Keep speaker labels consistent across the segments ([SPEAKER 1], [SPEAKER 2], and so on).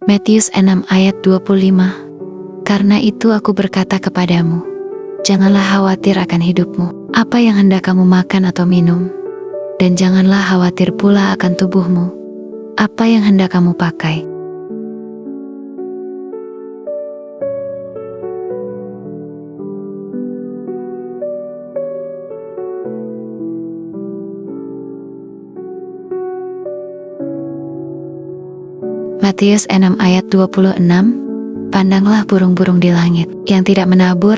[SPEAKER 1] Matius 6 ayat 25. Karena itu aku berkata kepadamu, janganlah khawatir akan hidupmu, apa yang hendak kamu makan atau minum, dan janganlah khawatir pula akan tubuhmu, apa yang hendak kamu pakai. Matius 6 ayat 26. Pandanglah burung-burung di langit, yang tidak menabur,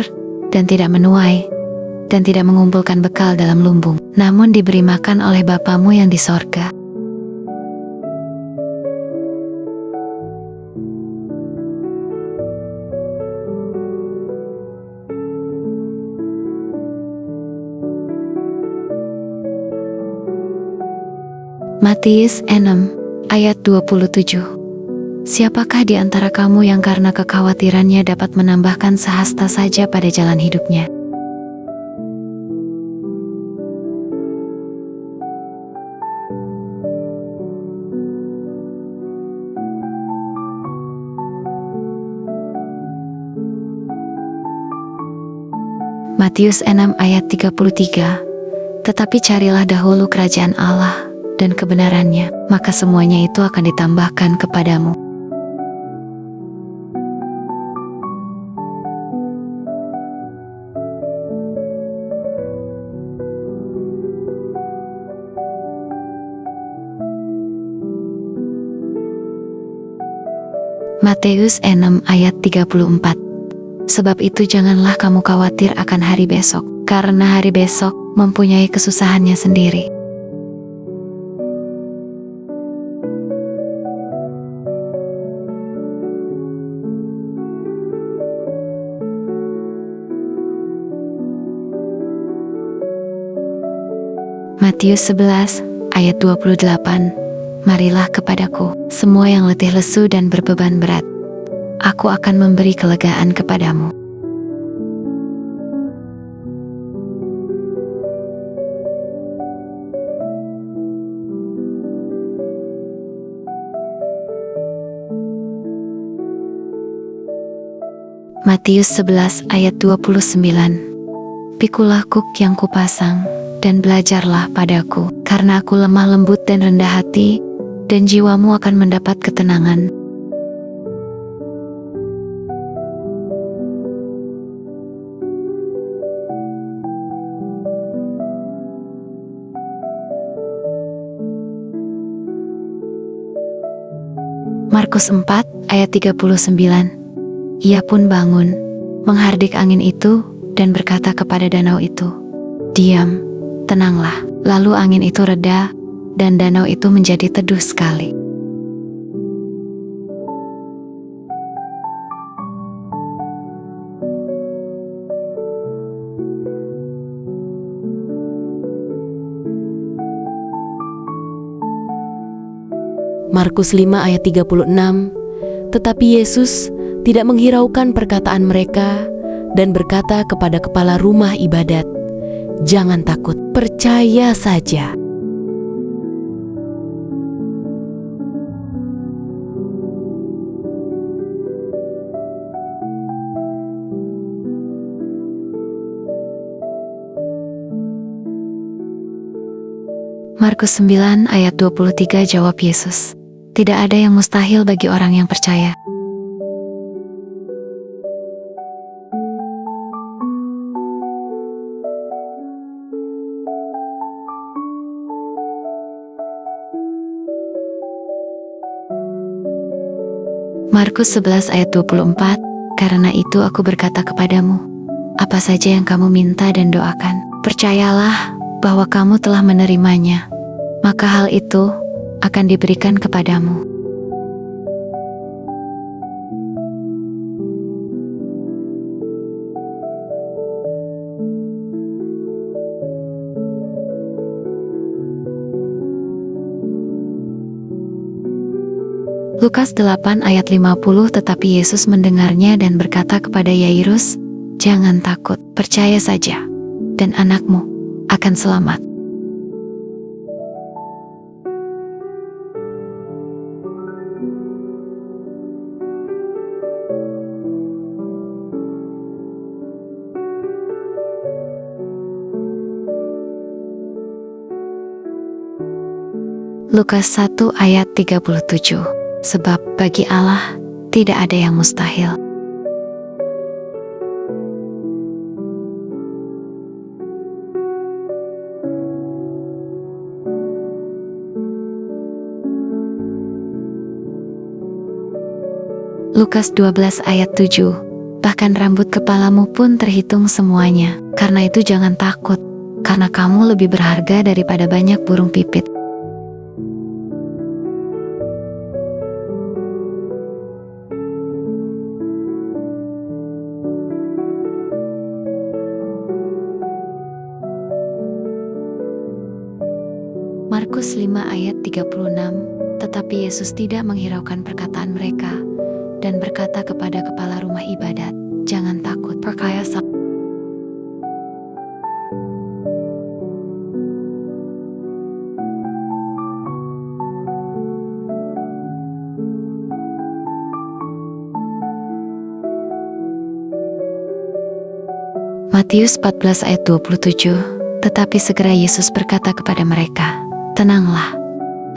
[SPEAKER 1] dan tidak menuai, dan tidak mengumpulkan bekal dalam lumbung, namun diberi makan oleh Bapamu yang di sorga. Matius 6 ayat 27. Siapakah di antara kamu yang karena kekhawatirannya dapat menambahkan sehasta saja pada jalan hidupnya? Matius 6 ayat 33. Tetapi carilah dahulu kerajaan Allah dan kebenarannya, maka semuanya itu akan ditambahkan kepadamu. Matius 6 ayat 34. Sebab itu janganlah kamu khawatir akan hari besok, karena hari besok mempunyai kesusahannya sendiri. Matius 11 ayat 28. Marilah kepadaku, semua yang letih lesu dan berbeban berat. Aku akan memberi kelegaan kepadamu. Matius 11 ayat 29. Pikulah kuk yang kupasang, dan belajarlah padaku, karena aku lemah lembut dan rendah hati, dan jiwamu akan mendapat ketenangan. Markus 4 ayat 39. Ia pun bangun, menghardik angin itu, dan berkata kepada danau itu, diam, tenanglah. Lalu angin itu reda, dan danau itu menjadi teduh sekali.
[SPEAKER 2] Markus 5 ayat 36. Tetapi Yesus tidak menghiraukan perkataan mereka dan berkata kepada kepala rumah ibadat, jangan takut, percaya saja.
[SPEAKER 1] Markus 9 ayat 23 jawab Yesus, tidak ada yang mustahil bagi orang yang percaya. Markus 11 ayat 24. Karena itu aku berkata kepadamu, apa saja yang kamu minta dan doakan, percayalah bahwa kamu telah menerimanya, maka hal itu akan diberikan kepadamu. Lukas 8 ayat 50. Tetapi Yesus mendengarnya dan berkata kepada Yairus, jangan takut, percaya saja, dan anakmu akan selamat. Lukas 1 ayat 37. Sebab bagi Allah tidak ada yang mustahil. Lukas 12 ayat 7. Bahkan rambut kepalamu pun terhitung semuanya. Karena itu jangan takut, karena kamu lebih berharga daripada banyak burung pipit. Markus 5 ayat 36. Tetapi Yesus tidak menghiraukan perkataan mereka dan berkata kepada kepala rumah ibadat, "Jangan takut, percaya saja." Matius 14 ayat 27. Tetapi segera Yesus berkata kepada mereka, "Tenanglah,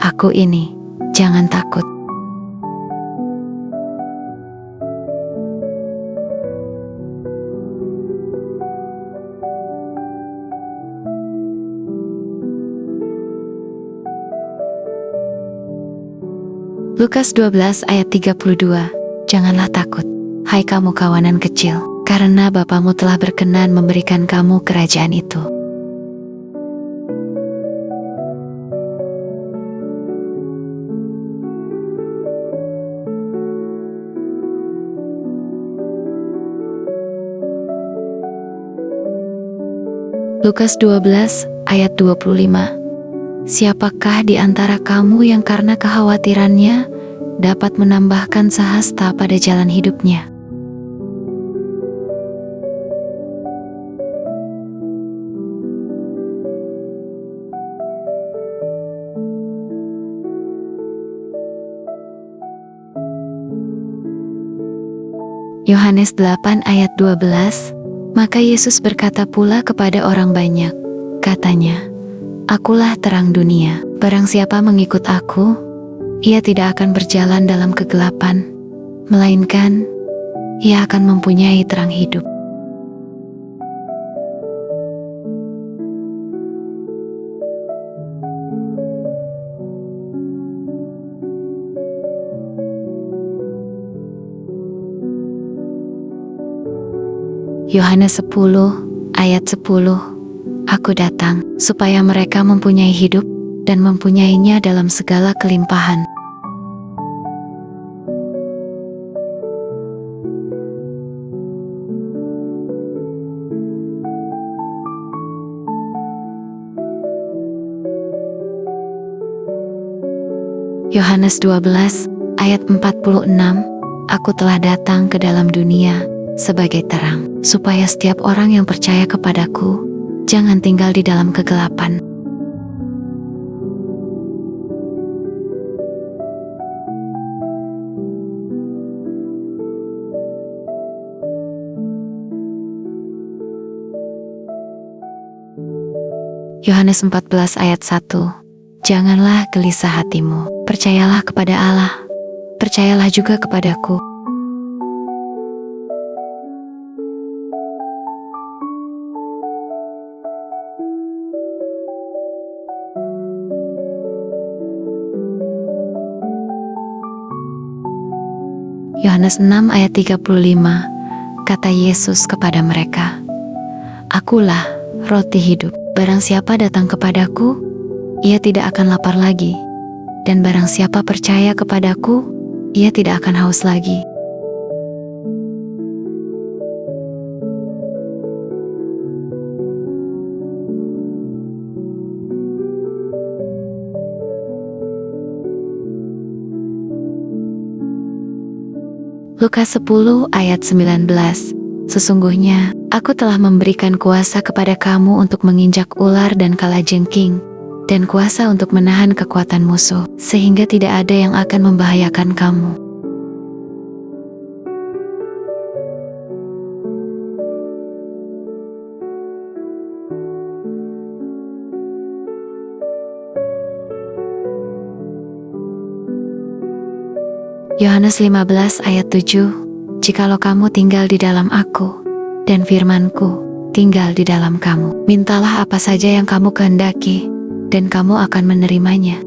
[SPEAKER 1] Aku ini, jangan takut." Lukas 12 ayat 32. Janganlah takut, hai kamu kawanan kecil, karena Bapamu telah berkenan memberikan kamu kerajaan itu. Lukas 12 ayat 25. Siapakah di antara kamu yang karena kekhawatirannya dapat menambahkan sehasta pada jalan hidupnya? Yohanes 8 ayat 12. Maka Yesus berkata pula kepada orang banyak, katanya, "Akulah terang dunia. Barang siapa mengikut aku, ia tidak akan berjalan dalam kegelapan, melainkan ia akan mempunyai terang hidup." Yohanes 10 ayat 10. Aku datang supaya mereka mempunyai hidup dan mempunyainya dalam segala kelimpahan. Yohanes 12 ayat 46. Aku telah datang ke dalam dunia sebagai terang, supaya setiap orang yang percaya kepadaku jangan tinggal di dalam kegelapan. Yohanes 14 ayat 1. Janganlah gelisah hatimu, percayalah kepada Allah, percayalah juga kepadaku. Yohanes 6 ayat 35. Kata Yesus kepada mereka, "Akulah roti hidup. Barang siapa datang kepadaku, ia tidak akan lapar lagi. Dan barang siapa percaya kepadaku, ia tidak akan haus lagi." Lukas 10 ayat 19. Sesungguhnya, aku telah memberikan kuasa kepada kamu untuk menginjak ular dan kalajengking, dan kuasa untuk menahan kekuatan musuh, sehingga tidak ada yang akan membahayakan kamu. Yohanes 15 ayat 7, jikalau kamu tinggal di dalam aku, dan firman-Ku tinggal di dalam kamu, mintalah apa saja yang kamu kehendaki, dan kamu akan menerimanya.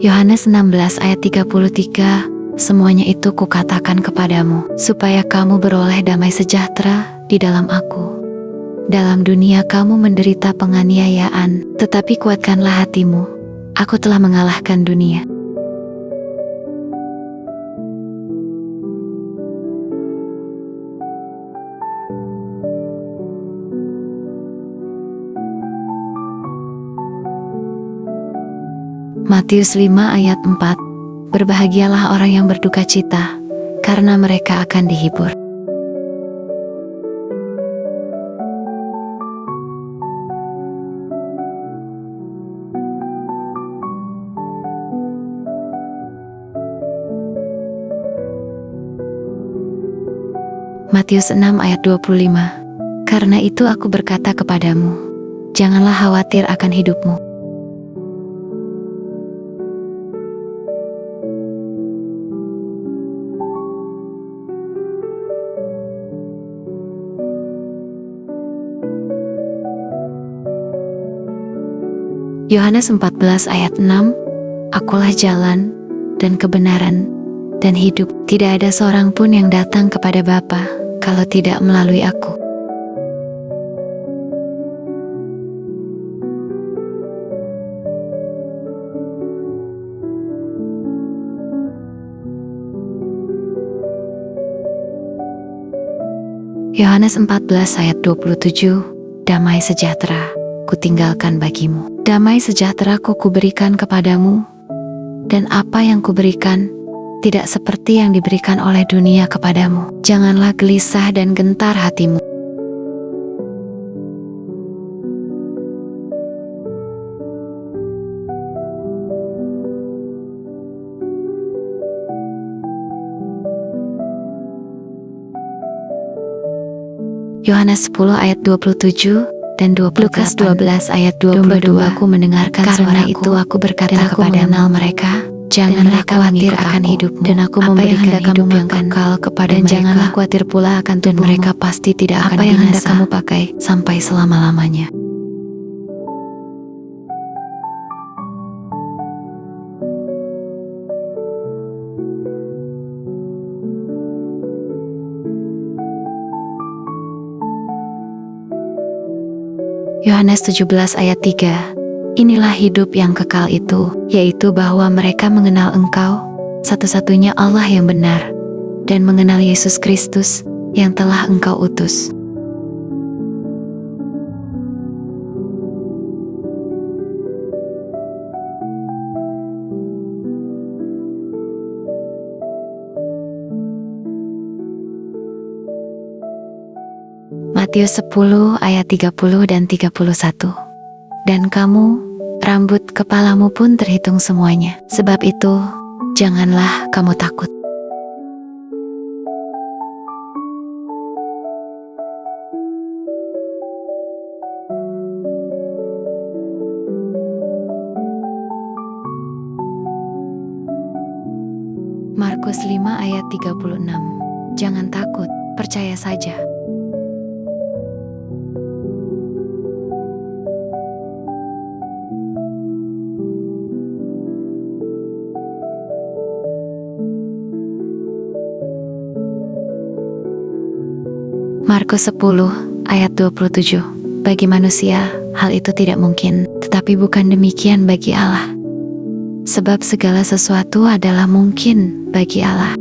[SPEAKER 1] Yohanes 16 ayat 33, semuanya itu kukatakan kepadamu, supaya kamu beroleh damai sejahtera di dalam aku. Dalam dunia kamu menderita penganiayaan, tetapi kuatkanlah hatimu. Aku telah mengalahkan dunia. Matius 5 ayat 4, berbahagialah orang yang berduka cita, karena mereka akan dihibur. Matius 6 ayat 25, karena itu aku berkata kepadamu, janganlah khawatir akan hidupmu. Yohanes 14 ayat 6, akulah jalan dan kebenaran dan hidup. Tidak ada seorang pun yang datang kepada Bapa kalau tidak melalui aku. Yohanes 14 ayat 27, damai sejahtera kutinggalkan bagimu. Damai sejahtera kuberikan kepadamu, dan apa yang kuberikan tidak seperti yang diberikan oleh dunia kepadamu. Janganlah gelisah dan gentar hatimu. Yohanes 10 ayat 27 dan 28. Lukas 12 ayat 22, aku mendengarkan suara itu, aku berkata kepada mereka, janganlah khawatir akan hidupmu, dan aku memberikan hidup yang kekal kepada mereka. Dan janganlah khawatir pula akan tubuhmu, dan mereka pasti tidak akan binasa. Apa yang hendak kamu pakai sampai selama-lamanya. Yohanes 17 ayat 3, inilah hidup yang kekal itu, yaitu bahwa mereka mengenal Engkau, satu-satunya Allah yang benar, dan mengenal Yesus Kristus yang telah Engkau utus. Matius 10 ayat 30 dan 31. Dan kamu, rambut kepalamu pun terhitung semuanya. Sebab itu, janganlah kamu takut. Markus 5 ayat 36. Jangan takut, percaya saja. Markus 10 ayat 27. Bagi manusia, hal itu tidak mungkin, tetapi bukan demikian bagi Allah. Sebab segala sesuatu adalah mungkin bagi Allah.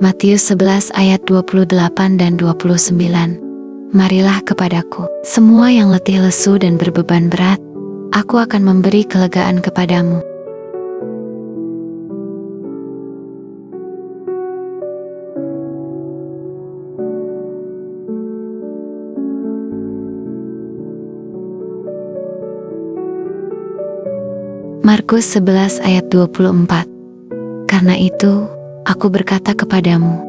[SPEAKER 1] Matius 11 ayat 28 dan 29. Marilah kepadaku, semua yang letih lesu dan berbeban berat, aku akan memberi kelegaan kepadamu. Markus 11 ayat 24. Karena itu, aku berkata kepadamu,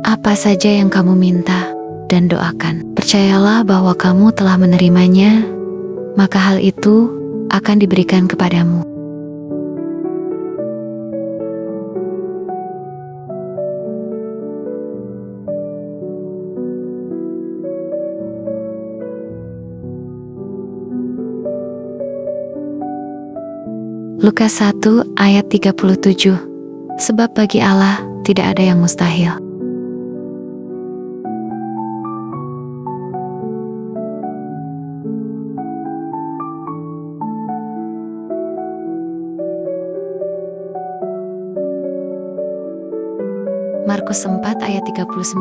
[SPEAKER 1] apa saja yang kamu minta dan doakan, percayalah bahwa kamu telah menerimanya, maka hal itu akan diberikan kepadamu. Lukas 1 ayat 37. Sebab bagi Allah tidak ada yang mustahil. Markus 4 ayat 39.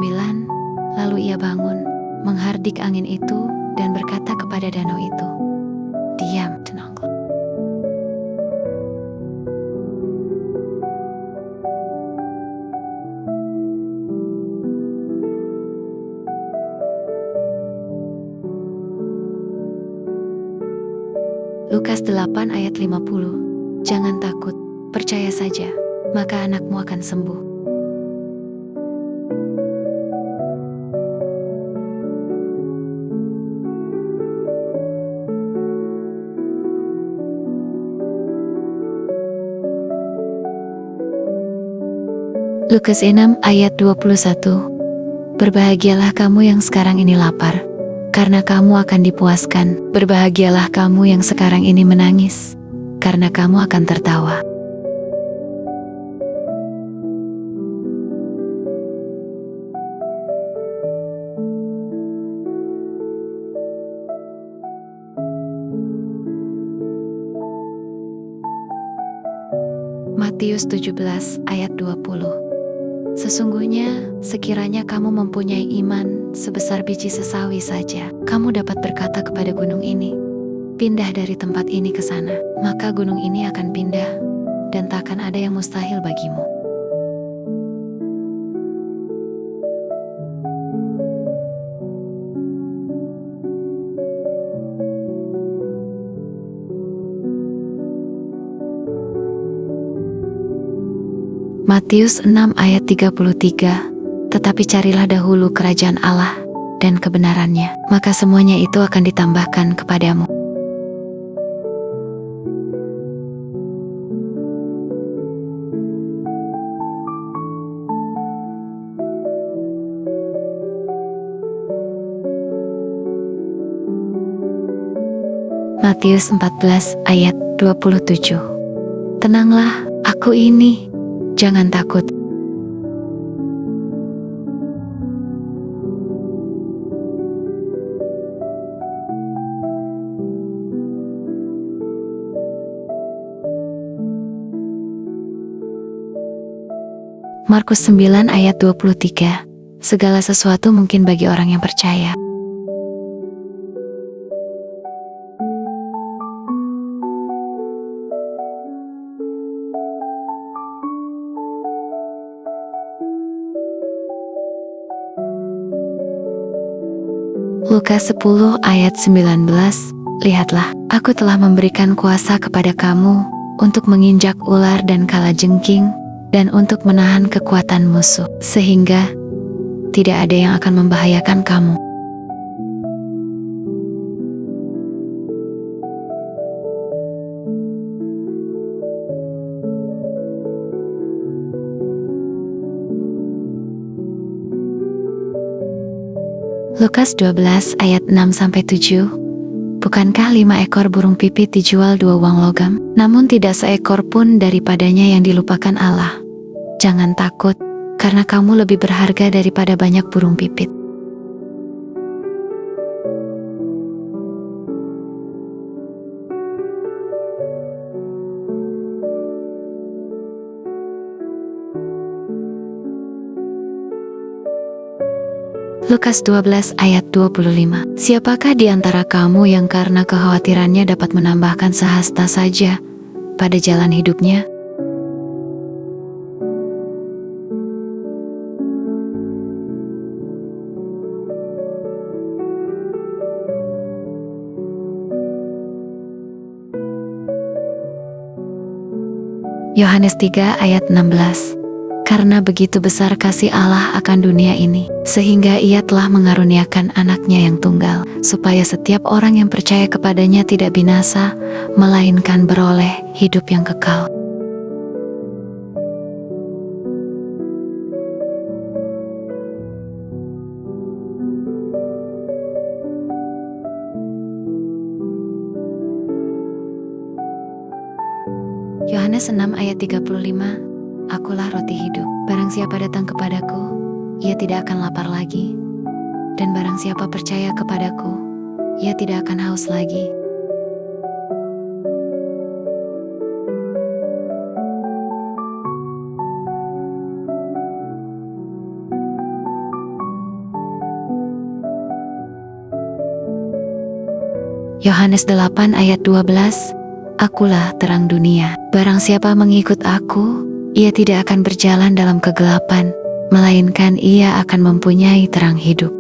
[SPEAKER 1] Lalu ia bangun, menghardik angin itu dan berkata kepada danau itu, diam, tenanglah. Lukas 8 ayat 50. Jangan takut, percaya saja, maka anakmu akan sembuh. Lukas 6 ayat 21. Berbahagialah kamu yang sekarang ini lapar, karena kamu akan dipuaskan. Berbahagialah kamu yang sekarang ini menangis, karena kamu akan tertawa. Matius 17 ayat 20. Sesungguhnya, sekiranya kamu mempunyai iman sebesar biji sesawi saja, kamu dapat berkata kepada gunung ini, pindah dari tempat ini ke sana, maka gunung ini akan pindah, dan takkan ada yang mustahil bagimu. Matius 6 ayat 33. Tetapi carilah dahulu kerajaan Allah dan kebenarannya, maka semuanya itu akan ditambahkan kepadamu. Matius 14 ayat 27. Tenanglah, aku ini, jangan takut. Markus 9 ayat 23. Segala sesuatu mungkin bagi orang yang percaya. Lukas 10 ayat 19. Lihatlah, aku telah memberikan kuasa kepada kamu untuk menginjak ular dan kalajengking, dan untuk menahan kekuatan musuh, sehingga tidak ada yang akan membahayakan kamu. Lukas 12 ayat 6-7. Bukankah 5 ekor burung pipit dijual 2 uang logam? Namun tidak seekor pun daripadanya yang dilupakan Allah. Jangan takut, karena kamu lebih berharga daripada banyak burung pipit. Lukas 12 ayat 25. Siapakah di antara kamu yang karena kekhawatirannya dapat menambahkan sehasta saja pada jalan hidupnya? Yohanes 3 ayat 16. Karena begitu besar kasih Allah akan dunia ini, sehingga Ia telah mengaruniakan anaknya yang tunggal, supaya setiap orang yang percaya kepadanya tidak binasa, melainkan beroleh hidup yang kekal. Yohanes 6 ayat 35. Akulah roti hidup. Barang siapa datang kepadaku, ia tidak akan lapar lagi. Dan barang siapa percaya kepadaku, ia tidak akan haus lagi. Yohanes 8 ayat 12. Akulah terang dunia. Barang siapa mengikut aku, ia tidak akan berjalan dalam kegelapan, melainkan ia akan mempunyai terang hidup.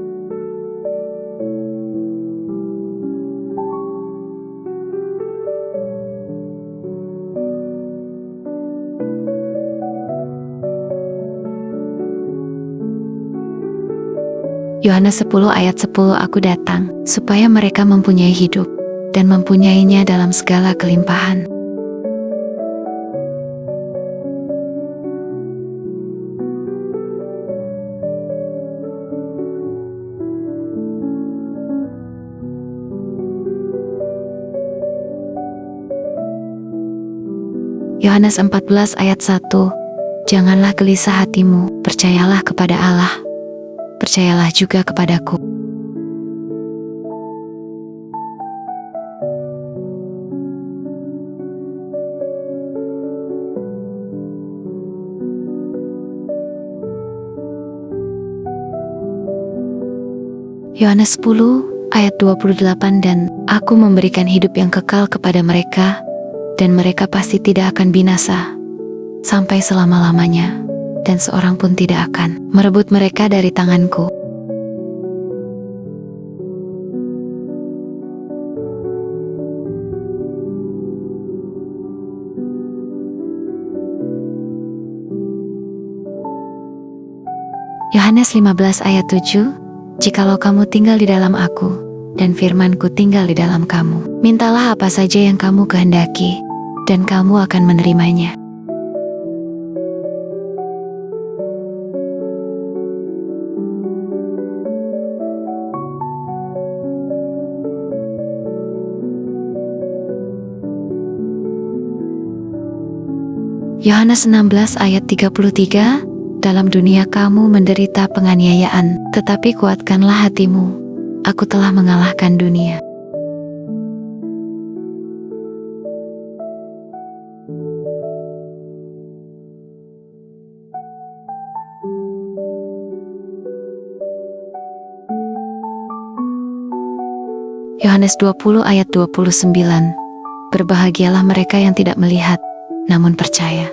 [SPEAKER 1] Yohanes 10 ayat 10. Aku datang, supaya mereka mempunyai hidup, dan mempunyainya dalam segala kelimpahan. Yohanes 14 ayat 1. Janganlah gelisah hatimu, percayalah kepada Allah, percayalah juga kepadaku. Yohanes 10 ayat 28. Dan aku memberikan hidup yang kekal kepada mereka, dan mereka pasti tidak akan binasa sampai selama-lamanya, dan seorang pun tidak akan merebut mereka dari tanganku. Yohanes 15 ayat 7. Jikalau kamu tinggal di dalam aku, dan firman-Ku tinggal di dalam kamu, mintalah apa saja yang kamu kehendaki, dan kamu akan menerimanya. Yohanes 16 ayat 33. Dalam dunia kamu menderita penganiayaan, tetapi kuatkanlah hatimu, aku telah mengalahkan dunia. Yohanes 20 ayat 29. Berbahagialah mereka yang tidak melihat, namun percaya.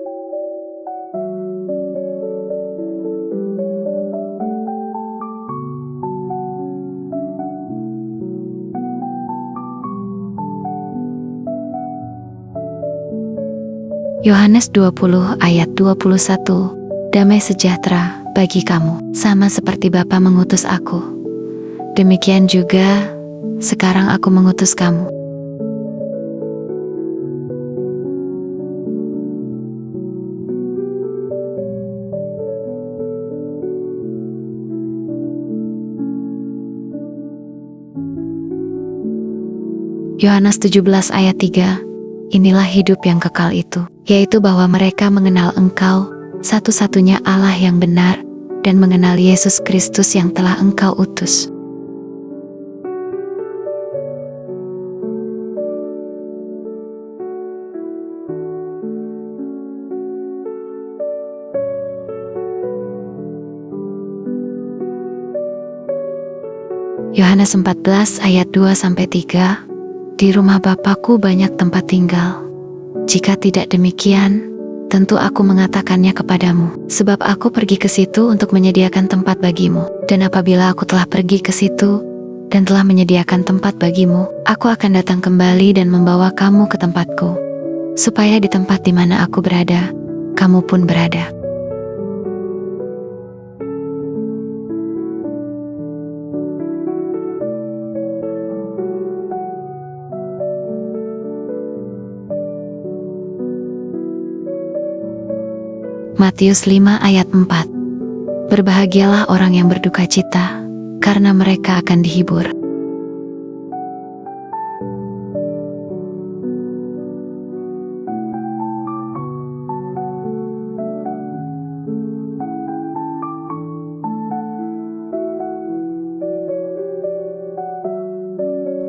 [SPEAKER 1] Yohanes 20 ayat 21. Damai sejahtera bagi kamu, sama seperti Bapa mengutus aku, demikian juga sekarang aku mengutus kamu. Yohanes 17 ayat 3. Inilah hidup yang kekal itu, yaitu bahwa mereka mengenal Engkau, satu-satunya Allah yang benar, dan mengenal Yesus Kristus yang telah Engkau utus. Yohanes 14 ayat 2-3. Di rumah Bapa-Ku banyak tempat tinggal. Jika tidak demikian, tentu aku mengatakannya kepadamu, sebab aku pergi ke situ untuk menyediakan tempat bagimu. Dan apabila aku telah pergi ke situ dan telah menyediakan tempat bagimu, aku akan datang kembali dan membawa kamu ke tempatku, supaya di tempat di mana aku berada, kamu pun berada. Matius 5 ayat 4. Berbahagialah orang yang berduka cita, karena mereka akan dihibur.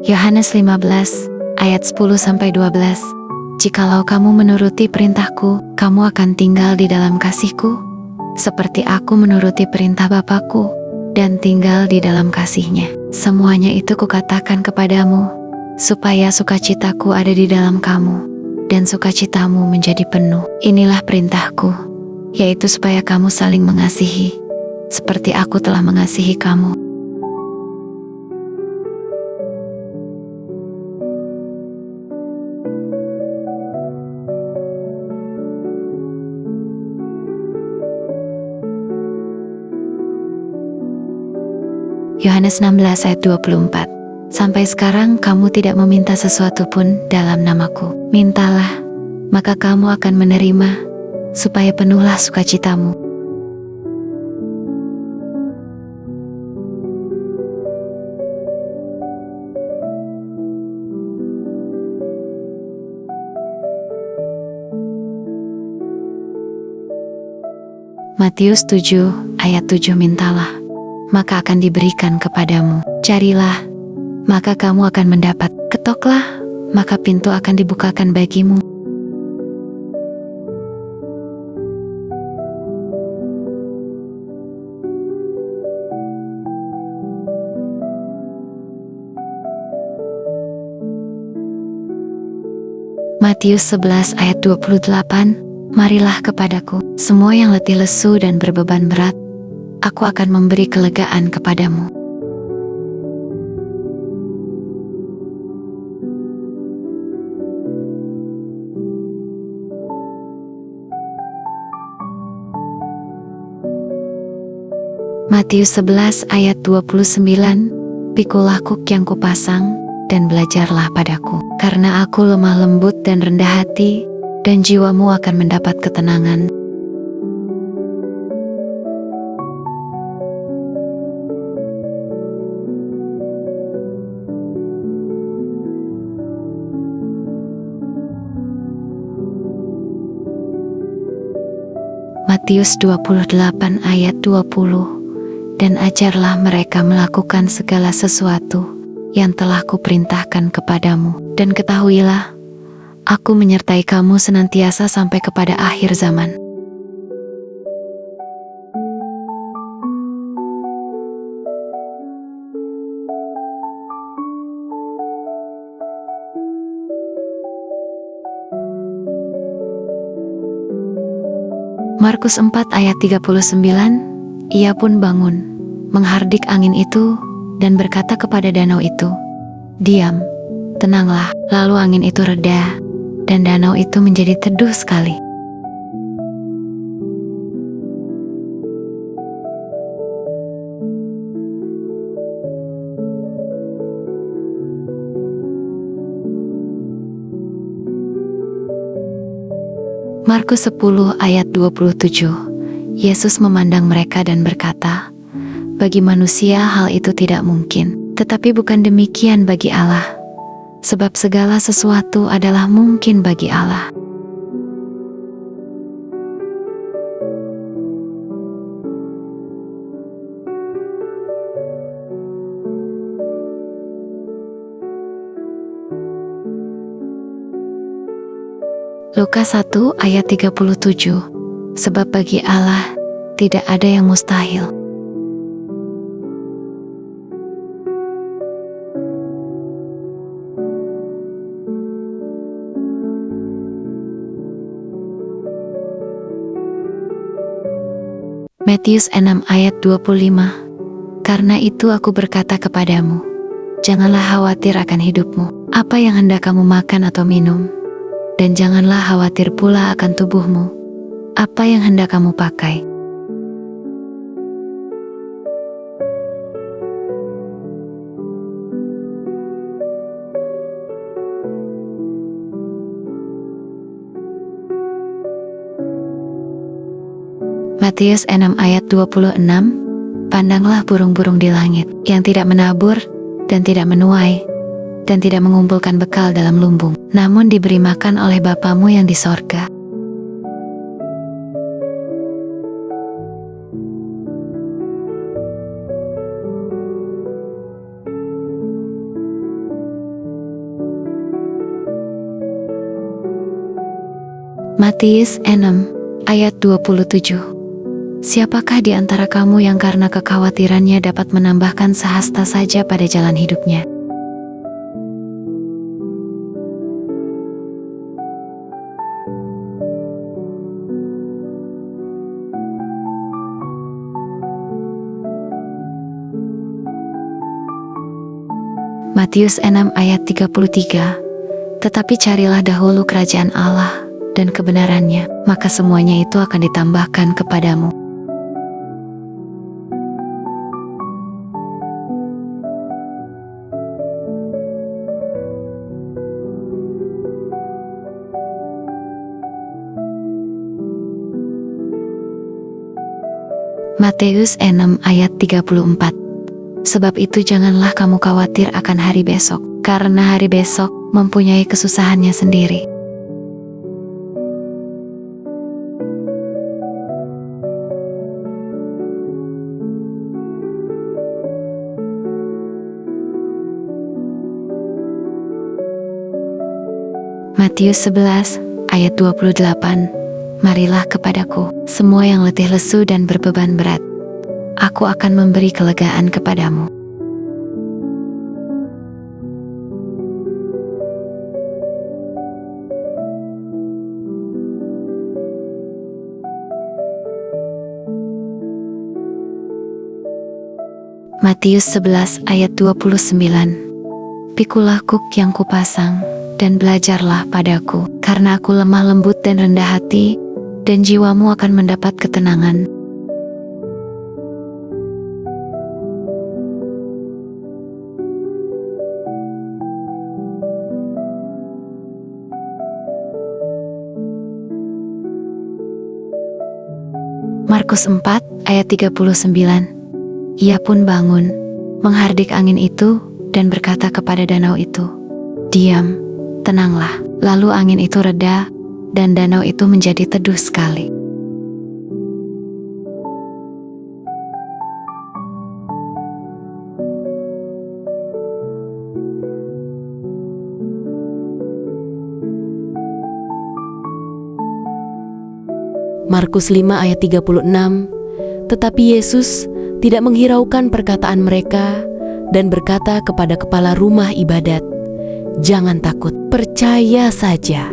[SPEAKER 1] Yohanes 15 ayat 10-12. Jikalau kamu menuruti perintahku, kamu akan tinggal di dalam kasihku, seperti aku menuruti perintah Bapa-Ku dan tinggal di dalam kasih-Nya. Semuanya itu kukatakan kepadamu, supaya sukacitaku ada di dalam kamu, dan sukacitamu menjadi penuh. Inilah perintahku, yaitu supaya kamu saling mengasihi, seperti aku telah mengasihi kamu. Yohanes 16 ayat 24. Sampai sekarang kamu tidak meminta sesuatu pun dalam namaku. Mintalah, maka kamu akan menerima, supaya penuhlah sukacitamu. Matius 7 ayat 7. Mintalah, maka akan diberikan kepadamu. Carilah, maka kamu akan mendapat. Ketoklah, maka pintu akan dibukakan bagimu. Matius 11 ayat 28. Marilah kepadaku, semua yang letih lesu dan berbeban berat, aku akan memberi kelegaan kepadamu. Matius 11 ayat 29. Pikulah kuk yang kupasang, dan belajarlah padaku, karena aku lemah lembut dan rendah hati, dan jiwamu akan mendapat ketenangan. Matius 28 ayat 20. Dan ajarlah mereka melakukan segala sesuatu yang telah kuperintahkan kepadamu. Dan ketahuilah, aku menyertai kamu senantiasa sampai kepada akhir zaman. Markus 4 ayat 39. Ia pun bangun, menghardik angin itu, dan berkata kepada danau itu, "Diam, tenanglah." Lalu angin itu reda, dan danau itu menjadi teduh sekali. Markus 10 ayat 27. Yesus memandang mereka dan berkata, "Bagi manusia hal itu tidak mungkin, tetapi bukan demikian bagi Allah, sebab segala sesuatu adalah mungkin bagi Allah." Lukas 1 ayat 37. Sebab bagi Allah tidak ada yang mustahil. Matius 6 ayat 25. Karena itu aku berkata kepadamu, janganlah khawatir akan hidupmu, apa yang hendak kamu makan atau minum, dan janganlah khawatir pula akan tubuhmu. Apa yang hendak kamu pakai? Matius 6 ayat 26, pandanglah burung-burung di langit, yang tidak menabur, dan tidak menuai, dan tidak mengumpulkan bekal dalam lumbung, namun diberi makan oleh Bapamu yang di sorga. Matius 6 ayat 27. Siapakah di antara kamu yang karena kekhawatirannya dapat menambahkan sehasta saja pada jalan hidupnya? Matius 6 ayat 33. Tetapi carilah dahulu kerajaan Allah dan kebenarannya, maka semuanya itu akan ditambahkan kepadamu. Matius 6 ayat 34. Sebab itu janganlah kamu khawatir akan hari besok, karena hari besok mempunyai kesusahannya sendiri. Matius 11 ayat 28. Marilah kepadaku, semua yang letih lesu dan berbeban berat. Aku akan memberi kelegaan kepadamu. Matius 11 ayat 29. Pikulah kuk yang kupasang, dan belajarlah padaku, karena aku lemah lembut dan rendah hati, dan jiwamu akan mendapat ketenangan. Markus 4 ayat 39. Ia pun bangun, menghardik angin itu, dan berkata kepada danau itu, "Diam, tenanglah." Lalu angin itu reda, dan danau itu menjadi teduh sekali.
[SPEAKER 2] Markus 5 ayat 36. Tetapi Yesus tidak menghiraukan perkataan mereka dan berkata kepada kepala rumah ibadat, "Jangan takut, percaya saja."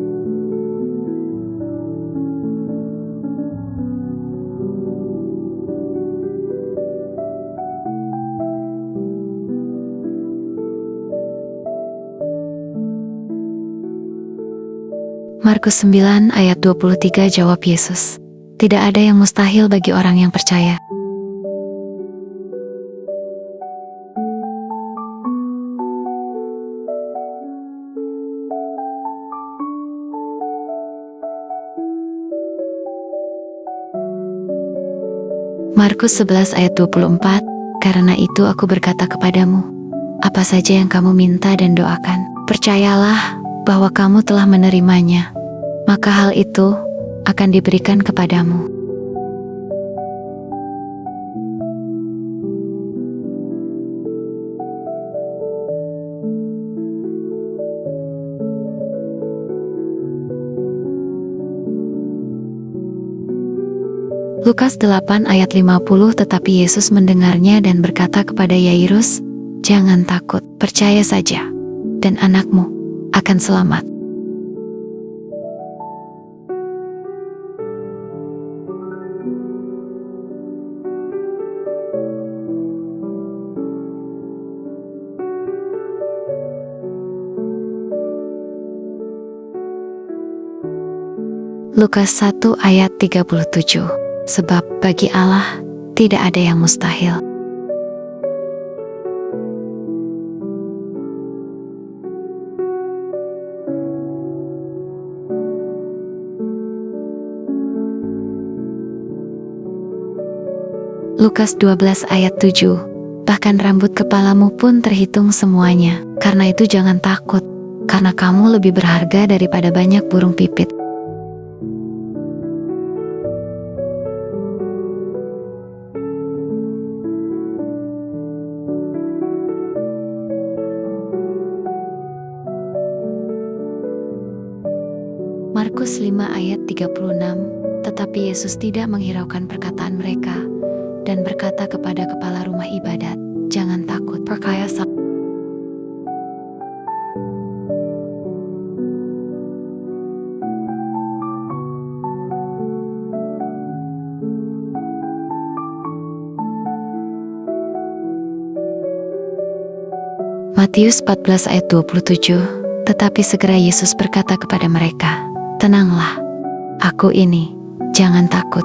[SPEAKER 1] Markus 9 ayat 23 jawab Yesus, "Tidak ada yang mustahil bagi orang yang percaya." Markus 11 ayat 24, karena itu aku berkata kepadamu, apa saja yang kamu minta dan doakan, percayalah bahwa kamu telah menerimanya, maka hal itu akan diberikan kepadamu. Lukas 8 ayat 50. Tetapi Yesus mendengarnya dan berkata kepada Yairus, "Jangan takut, percaya saja, dan anakmu akan selamat." Lukas 1 ayat 37. Sebab bagi Allah tidak ada yang mustahil. Lukas 12 ayat 7. Bahkan rambut kepalamu pun terhitung semuanya. Karena itu jangan takut, karena kamu lebih berharga daripada banyak burung pipit. Markus 5 ayat 36. Tetapi Yesus tidak menghiraukan perkataan mereka dan berkata kepada kepala rumah ibadat, "Jangan takut, percaya saja." Matius 14 ayat 27. Tetapi segera Yesus berkata kepada mereka, "Tenanglah, aku ini, jangan takut."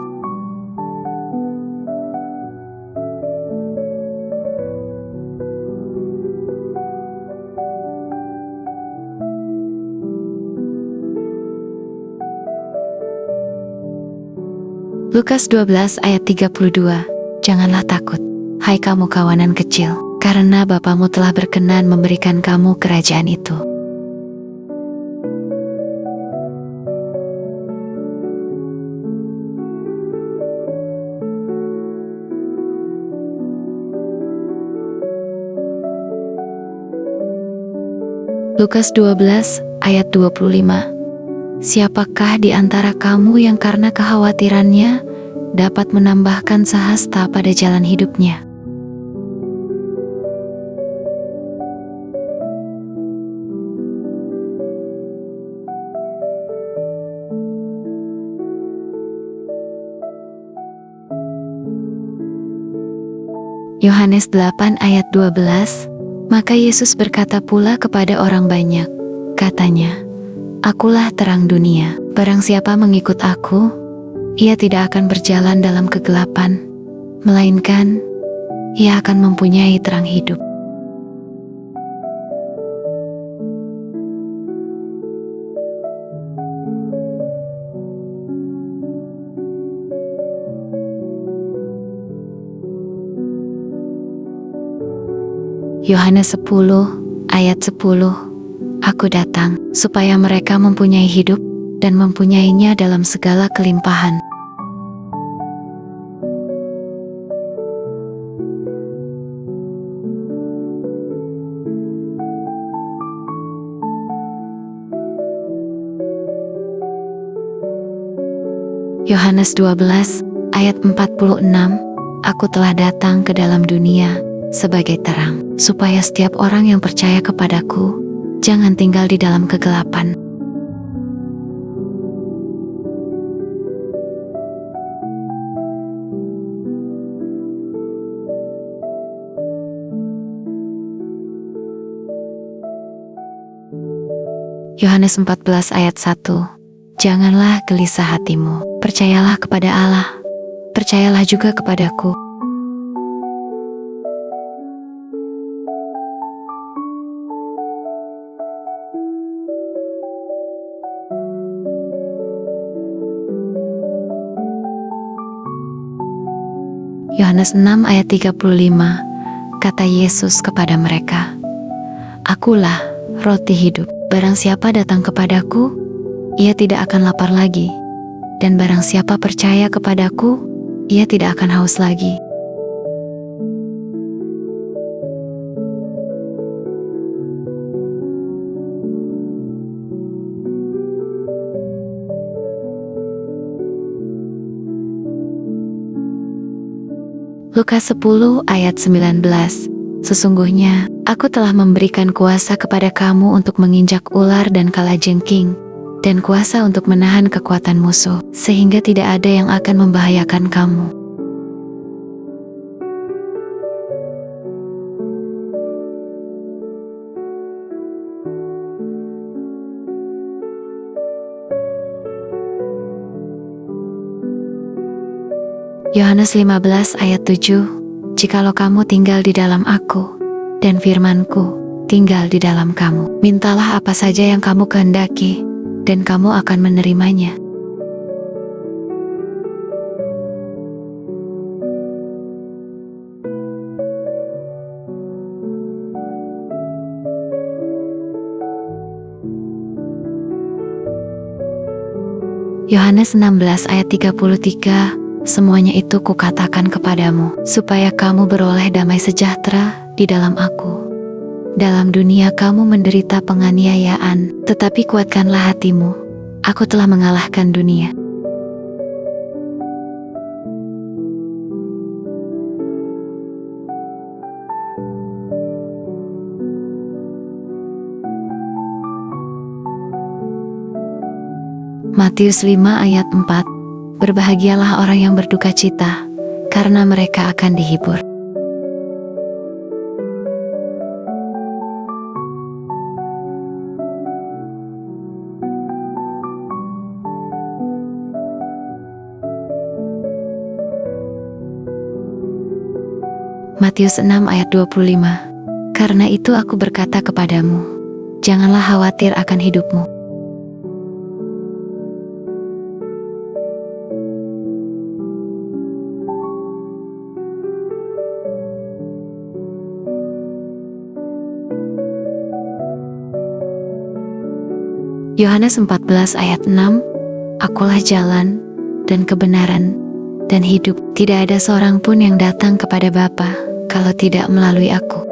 [SPEAKER 1] Lukas 12 ayat 32. Janganlah takut, hai kamu kawanan kecil, karena Bapamu telah berkenan memberikan kamu kerajaan itu. Lukas 12 ayat 25. Siapakah di antara kamu yang karena kekhawatirannya dapat menambahkan sehasta pada jalan hidupnya? Yohanes 8 ayat 12. Maka Yesus berkata pula kepada orang banyak, katanya, "Akulah terang dunia. Barang siapa mengikut aku, ia tidak akan berjalan dalam kegelapan, melainkan ia akan mempunyai terang hidup." Yohanes 10 ayat 10. Aku datang supaya mereka mempunyai hidup dan mempunyainya dalam segala kelimpahan. Yohanes 12 ayat 46. Aku telah datang ke dalam dunia sebagai terang, supaya setiap orang yang percaya kepadaku jangan tinggal di dalam kegelapan. Yohanes 14 ayat 1. Janganlah gelisah hatimu, percayalah kepada Allah, percayalah juga kepadaku. Yohanes 6 ayat 35. Kata Yesus kepada mereka, "Akulah roti hidup. Barang siapa datang kepadaku, ia tidak akan lapar lagi. Dan barang siapa percaya kepadaku, ia tidak akan haus lagi." Lukas 10 ayat 19. Sesungguhnya, aku telah memberikan kuasa kepada kamu untuk menginjak ular dan kalajengking, dan kuasa untuk menahan kekuatan musuh, sehingga tidak ada yang akan membahayakan kamu. Yohanes 15 ayat 7, jikalau kamu tinggal di dalam aku, dan firman-Ku tinggal di dalam kamu, mintalah apa saja yang kamu kehendaki, dan kamu akan menerimanya. Yohanes 16 ayat 33, semuanya itu kukatakan kepadamu, supaya kamu beroleh damai sejahtera di dalam aku. Dalam dunia kamu menderita penganiayaan, tetapi kuatkanlah hatimu. Aku telah mengalahkan dunia. Matius 5 ayat 4, berbahagialah orang yang berduka cita, karena mereka akan dihibur. Matius 6 ayat 25, karena itu aku berkata kepadamu, janganlah khawatir akan hidupmu. Yohanes 14 ayat 6, akulah jalan dan kebenaran dan hidup. Tidak ada seorang pun yang datang kepada Bapa kalau tidak melalui aku.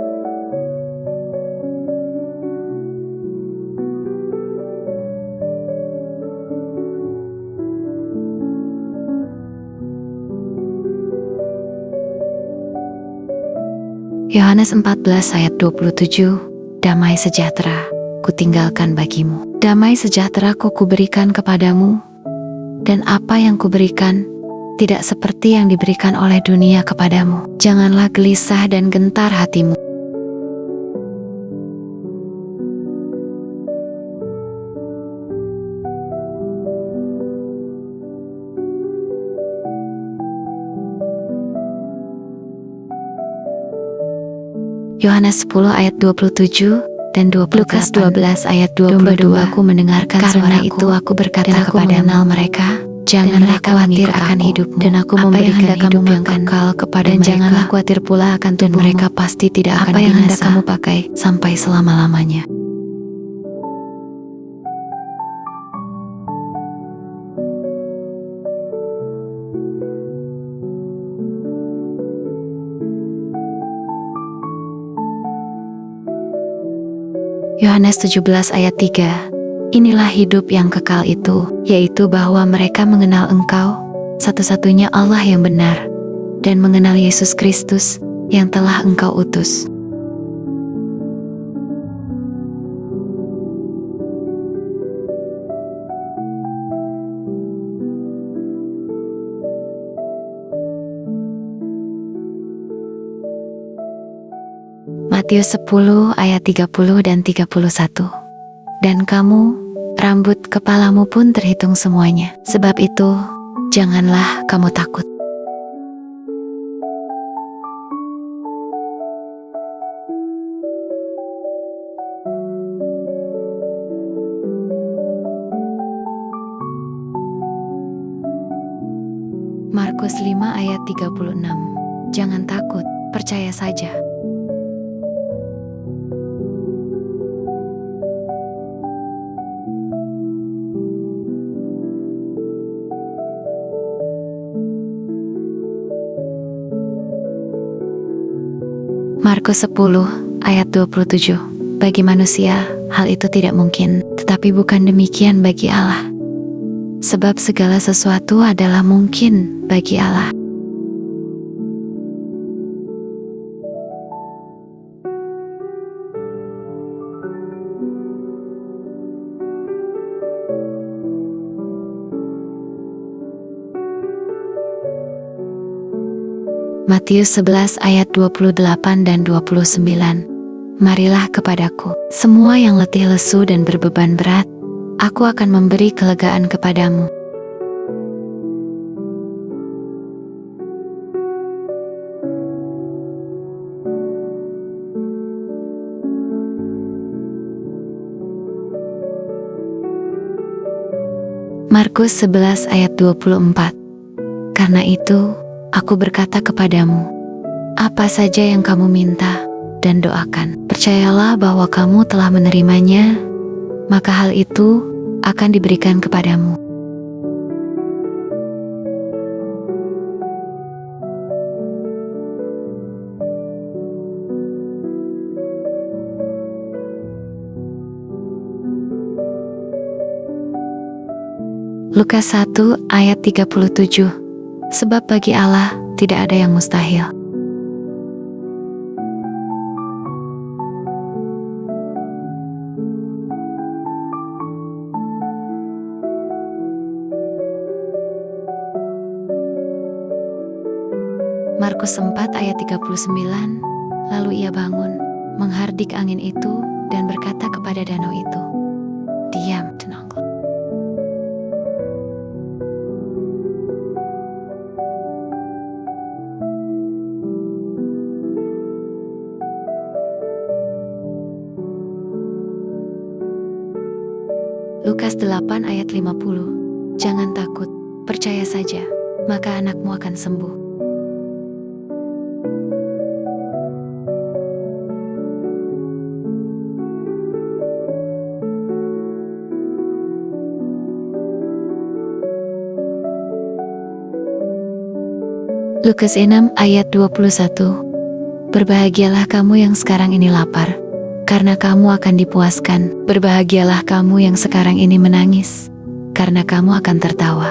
[SPEAKER 1] Yohanes 14 ayat 27, damai sejahtera kutinggalkan bagimu. Damai sejahtera kuberikan kepadamu, dan apa yang kuberikan tidak seperti yang diberikan oleh dunia kepadamu. Janganlah gelisah dan gentar hatimu. Yohanes 10 ayat 27 dan 28. Lukas 12 ayat 22, aku mendengarkan suara itu, aku berkata kepadamu, mereka, janganlah khawatir akan hidupmu, dan aku memberikan hidup yang kekal kepada mereka, dan janganlah khawatir pula akan tubuhmu, dan mereka pasti tidak akan binasa. Apa yang hendak kamu pakai sampai selama-lamanya. Yohanes 17 ayat 3, inilah hidup yang kekal itu, yaitu bahwa mereka mengenal Engkau, satu-satunya Allah yang benar, dan mengenal Yesus Kristus yang telah Engkau utus. Matius 10 ayat 30 dan 31. Dan kamu, rambut kepalamu pun terhitung semuanya. Sebab itu, janganlah kamu takut. Markus 5 ayat 36. Jangan takut, percaya saja. Markus 10 ayat 27. Bagi manusia, hal itu tidak mungkin, tetapi bukan demikian bagi Allah. Sebab segala sesuatu adalah mungkin bagi Allah. Matius 11 ayat 28 dan 29. Marilah kepadaku, semua yang letih lesu dan berbeban berat, aku akan memberi kelegaan kepadamu. Markus 11 ayat 24. Karena itu, aku berkata kepadamu, apa saja yang kamu minta dan doakan, percayalah bahwa kamu telah menerimanya, maka hal itu akan diberikan kepadamu. Lukas 1 ayat 37. Sebab bagi Allah tidak ada yang mustahil. Markus 4 ayat 39. Lalu ia bangun, menghardik angin itu dan berkata kepada danau itu, diam, tenanglah. Lukas 8 ayat 50. Jangan takut, percaya saja, maka anakmu akan sembuh. Lukas 6 ayat 21. Berbahagialah kamu yang sekarang ini lapar, karena kamu akan dipuaskan. Berbahagialah kamu yang sekarang ini menangis, karena kamu akan tertawa.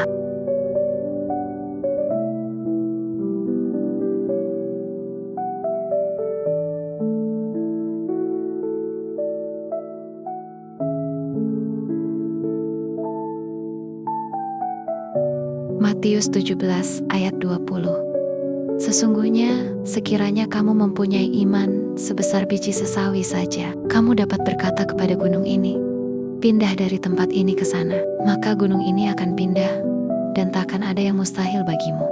[SPEAKER 1] Matius 17 ayat 20. Sesungguhnya, sekiranya kamu mempunyai iman sebesar biji sesawi saja, kamu dapat berkata kepada gunung ini, pindah dari tempat ini ke sana, maka gunung ini akan pindah, dan takkan ada yang mustahil bagimu.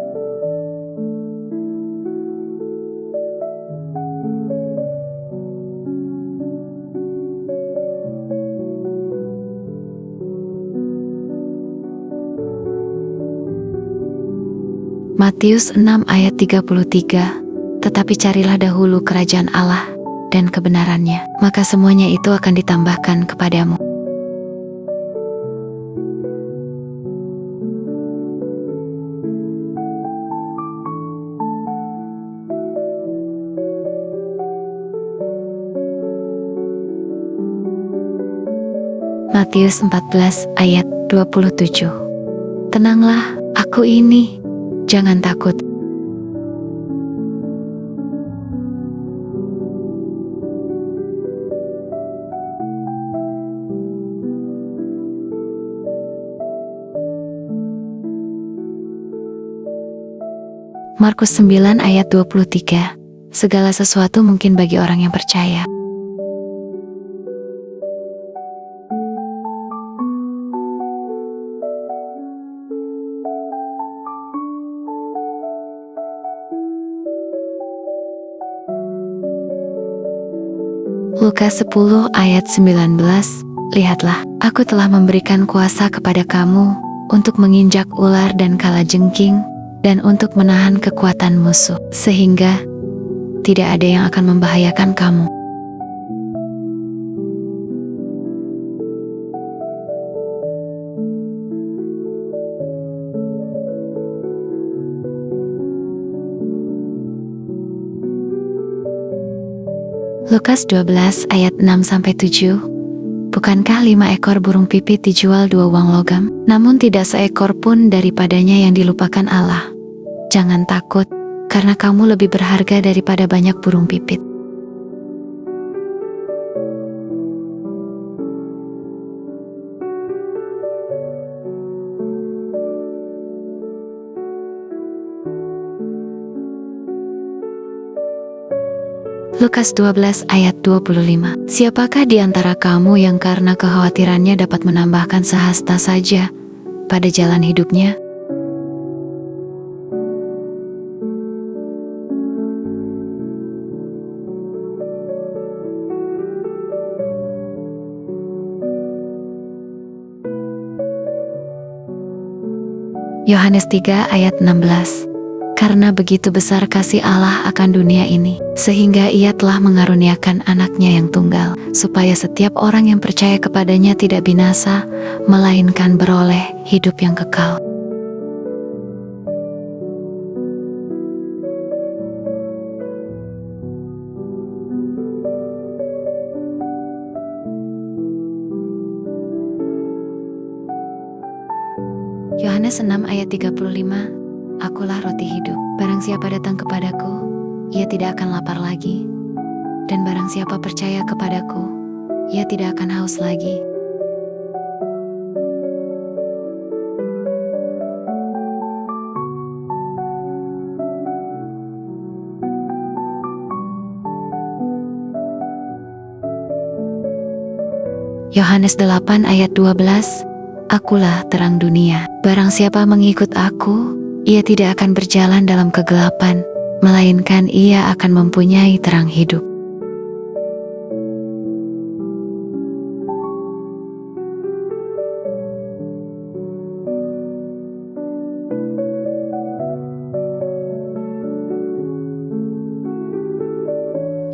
[SPEAKER 1] Matius 6 ayat 33. Tetapi carilah dahulu kerajaan Allah dan kebenarannya, maka semuanya itu akan ditambahkan kepadamu. Matius 14 ayat 27. Tenanglah, aku ini. Jangan takut. Markus 9 ayat 23. Segala sesuatu mungkin bagi orang yang percaya. Lukas 10 ayat 19. Lihatlah, aku telah memberikan kuasa kepada kamu untuk menginjak ular dan kalajengking, dan untuk menahan kekuatan musuh, sehingga tidak ada yang akan membahayakan kamu. Lukas 12 ayat 6-7. Bukankah 5 ekor burung pipit dijual 2 uang logam? Namun tidak seekor pun daripadanya yang dilupakan Allah. Jangan takut, karena kamu lebih berharga daripada banyak burung pipit. Lukas 12 ayat 25. Siapakah di antara kamu yang karena kekhawatirannya dapat menambahkan sehasta saja pada jalan hidupnya? Yohanes 3 ayat 16. Karena begitu besar kasih Allah akan dunia ini, sehingga Ia telah mengaruniakan anaknya yang tunggal, supaya setiap orang yang percaya kepadanya tidak binasa, melainkan beroleh hidup yang kekal. Yohanes 6 ayat 35. Akulah roti hidup. Barang siapa datang kepadaku, ia tidak akan lapar lagi. Dan barang siapa percaya kepadaku, ia tidak akan haus lagi. Yohanes 8 ayat 12. Akulah terang dunia. Barang siapa mengikut aku, ia tidak akan berjalan dalam kegelapan, melainkan ia akan mempunyai terang hidup.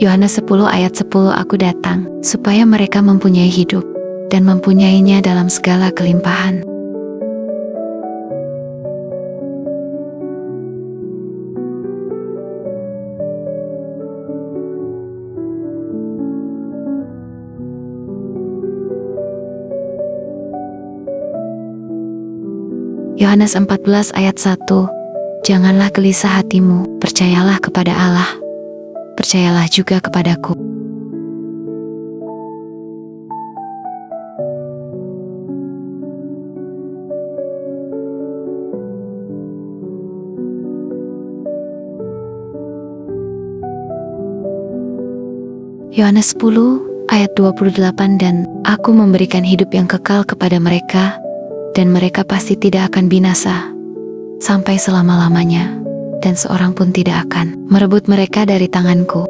[SPEAKER 1] Yohanes 10 ayat 10. Aku datang, supaya mereka mempunyai hidup, dan mempunyainya dalam segala kelimpahan. Yohanes 14 ayat 1. Janganlah gelisah hatimu, percayalah kepada Allah, percayalah juga kepadaku. Yohanes 10 ayat 28. Dan aku memberikan hidup yang kekal kepada mereka, dan mereka pasti tidak akan binasa sampai selama-lamanya, dan seorang pun tidak akan merebut mereka dari tanganku.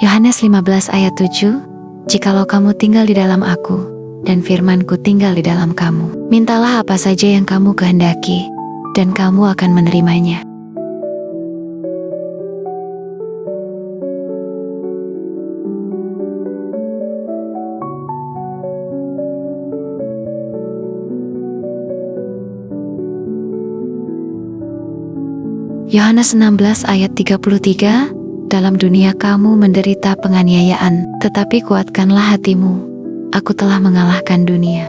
[SPEAKER 1] Yohanes 15 ayat 7. Jikalau kamu tinggal di dalam aku, dan firman-Ku tinggal di dalam kamu, mintalah apa saja yang kamu kehendaki, dan kamu akan menerimanya. Yohanes 16 ayat 33. Dalam dunia kamu menderita penganiayaan, tetapi kuatkanlah hatimu, aku telah mengalahkan dunia.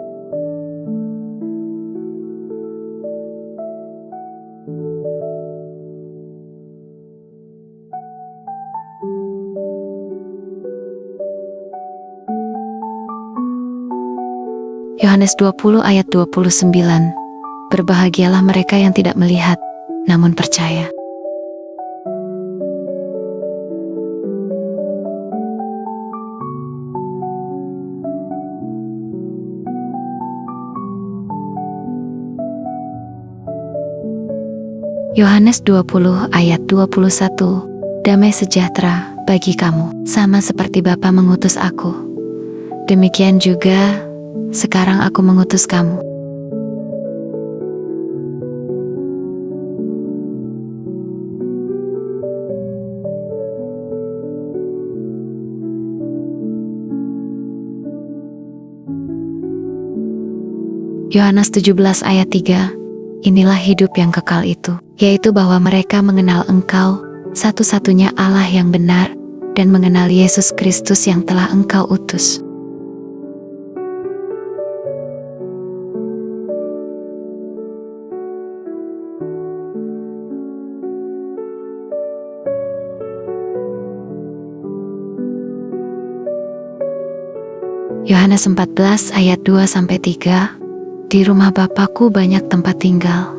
[SPEAKER 1] Yohanes 20 ayat 29. Berbahagialah mereka yang tidak melihat, namun percaya. Yohanes 20 ayat 21. Damai sejahtera bagi kamu, sama seperti Bapa mengutus aku, demikian juga sekarang aku mengutus kamu. Yohanes 17 ayat 3. Inilah hidup yang kekal itu, yaitu bahwa mereka mengenal Engkau, satu-satunya Allah yang benar, dan mengenal Yesus Kristus yang telah Engkau utus. Yohanes 14 ayat 2-3. Di rumah Bapa-Ku banyak tempat tinggal.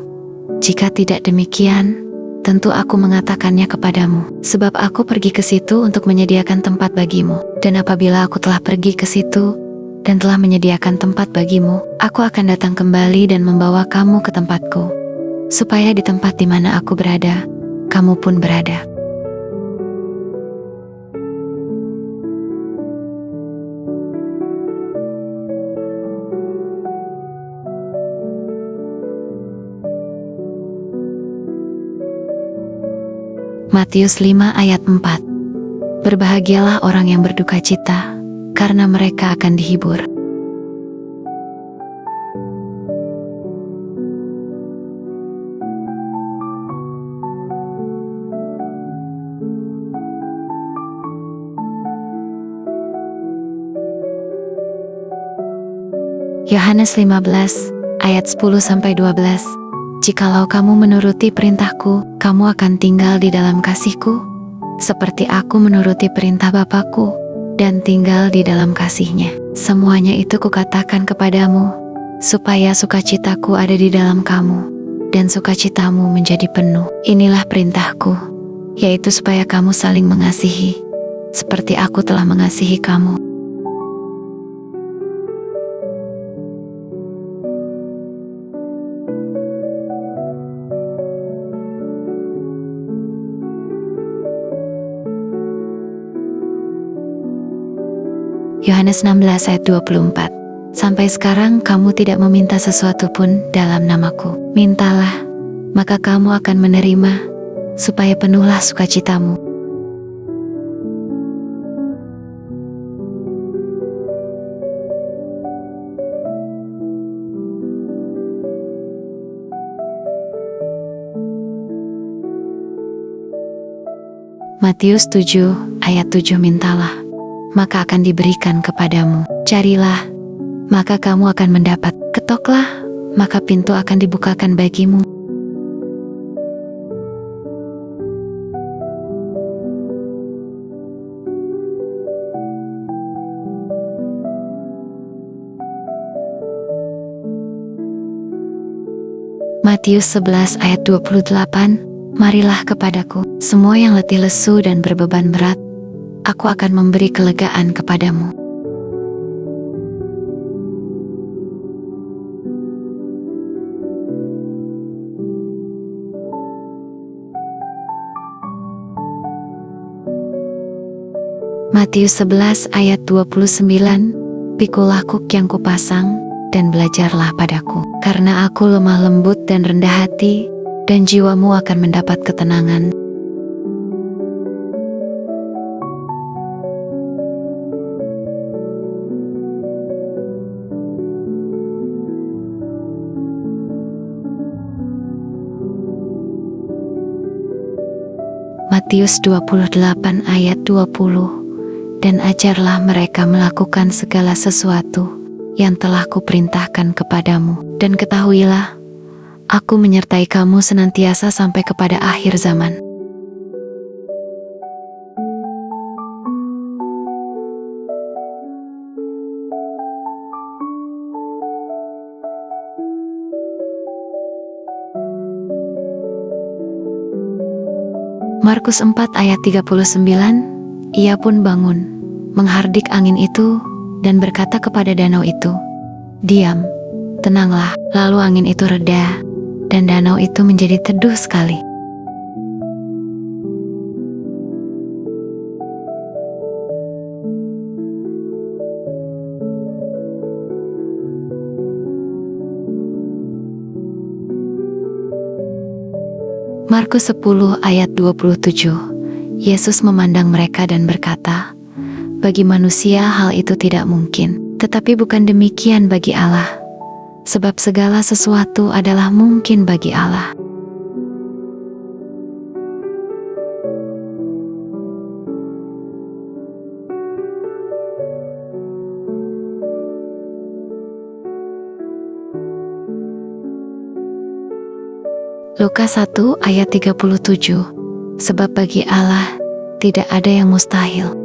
[SPEAKER 1] Jika tidak demikian, tentu aku mengatakannya kepadamu, sebab aku pergi ke situ untuk menyediakan tempat bagimu. Dan apabila aku telah pergi ke situ dan telah menyediakan tempat bagimu, aku akan datang kembali dan membawa kamu ke tempatku, supaya di tempat di mana aku berada, kamu pun berada. Matius 5 ayat 4. Berbahagialah orang yang berduka cita, karena mereka akan dihibur. Yohanes 15 ayat 10-12. Jikalau kamu menuruti perintahku, kamu akan tinggal di dalam kasihku, seperti aku menuruti perintah Bapakku dan tinggal di dalam kasihnya. Semuanya itu kukatakan kepadamu, supaya sukacitaku ada di dalam kamu, dan sukacitamu menjadi penuh. Inilah perintahku, yaitu supaya kamu saling mengasihi, seperti aku telah mengasihi kamu. Yohanes 16 ayat 24. Sampai sekarang kamu tidak meminta sesuatu pun dalam namaku. Mintalah, maka kamu akan menerima, supaya penuhlah sukacitamu. Matius 7 ayat 7. Mintalah, maka akan diberikan kepadamu. Carilah, maka kamu akan mendapat. Ketoklah, maka pintu akan dibukakan bagimu. Matius 11 ayat 28. Marilah kepadaku, semua yang letih lesu dan berbeban berat, aku akan memberi kelegaan kepadamu. Matius 11 ayat 29. Pikulah kuk yang kupasang, dan belajarlah padaku, karena aku lemah lembut dan rendah hati, dan jiwamu akan mendapat ketenangan. Matius 28 ayat 20. Dan ajarlah mereka melakukan segala sesuatu yang telah kuperintahkan kepadamu. Dan ketahuilah, aku menyertai kamu senantiasa sampai kepada akhir zaman. Markus 4 ayat 39. Ia pun bangun, menghardik angin itu, dan berkata kepada danau itu, "Diam, tenanglah." Lalu angin itu reda, dan danau itu menjadi teduh sekali. Markus 10 ayat 27. Yesus memandang mereka dan berkata, "Bagi manusia hal itu tidak mungkin, tetapi bukan demikian bagi Allah. Sebab segala sesuatu adalah mungkin bagi Allah." Lukas 1 ayat 37. Sebab bagi Allah tidak ada yang mustahil.